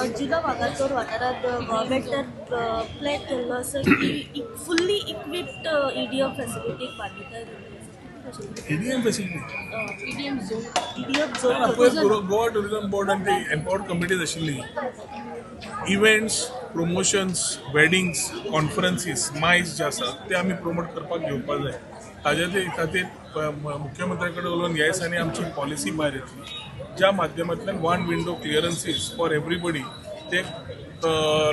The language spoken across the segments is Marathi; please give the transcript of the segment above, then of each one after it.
जिल्हा वागातोर वाठारात गव्हर्मेंटान प्लॅन केल्लो आसा की फुल्ली इक्विप्ड ईडीएम फॅसिलिटीक मान्यताय Delhi EDM facility idioms zone Goa tourism board आणि ती एम्पावर्ड कमिटीज आशिल्ली इव्हेंट्स प्रमोशन्स वेडिंग्स कॉन्फरन्सीस मायज जे आसात ते आमी प्रमोट करपाक घेवपाक जाय ताजे खातीर मुख्यमंत्र्या कडेन उलोवन ह्या दिसांनी आमची पॉलिसी भायर येतली ज्या माध्यमांतल्यान one window clearances for everybody ते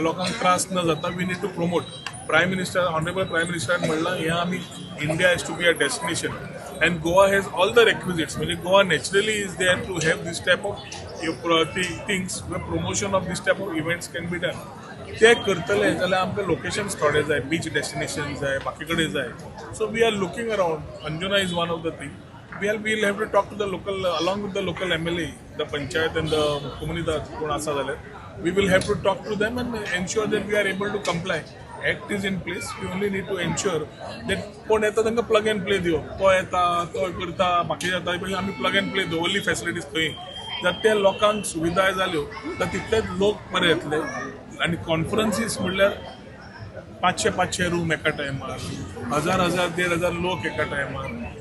लोकांक त्रास न जाता we need to promote prime minister honourable prime मिनिस्टरान म्हणलां हें आमी India has to be a destination and Goa has all the requisites म्हणजे Goa naturally is there to have these type of things promotion of these type of events can be done ते करतले जाल्यार आमकां लोकेशन्स थोडे जाय बीच डेस्टिनेशन जाय बाकी कडेन जाय so we are looking around Anjuna is one of the thing we'll have to talk to the local along with the local MLA, the panchayat and the community कोण आसा जाल्यार we will have to talk to them and ensure that we are able to comply. Act is in place. We only need to ensure that कोण येता तांकां plug and play दिवप तो येता तो करता बाकी जाता पयलीं आमी plug and play दवरली फॅसिलिटीज खंय जर त्या लोकांक सुविधा जाल्यो तर तितलेच लोक बरे येतले आनी कॉन्फरन्सीस म्हणल्यार 500 रूम एका टायमार 1000 1500 लोक एका टायमार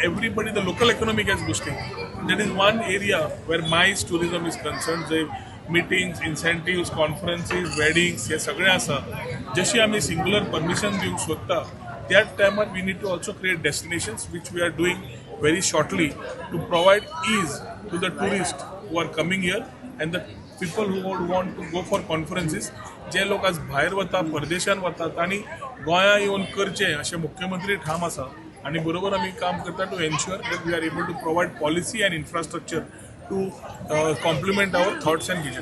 everybody the local economy gets boosting that is one area where MICE tourism is concern जंय मिटिंग्स इन्सेंटिव्स कॉन्फरन्सीस वेडिंग्स हे सगळे आसा जशी आमी सिंग्युलर परमिशन दिवंक सोदता त्याच टायमार we need to also create destinations which we are doing very shortly to provide ease to the tourist who are coming here and the people who would want to go for conferences जे लोक आज भायर वता परदेशान वतात आनी गोंया येवन करचे अशे मुख्यमंत्री ठाम आसा आणि बरोबर आम्ही काम करता to ensure that we are able to provide policy and infrastructure to complement our thoughts and vision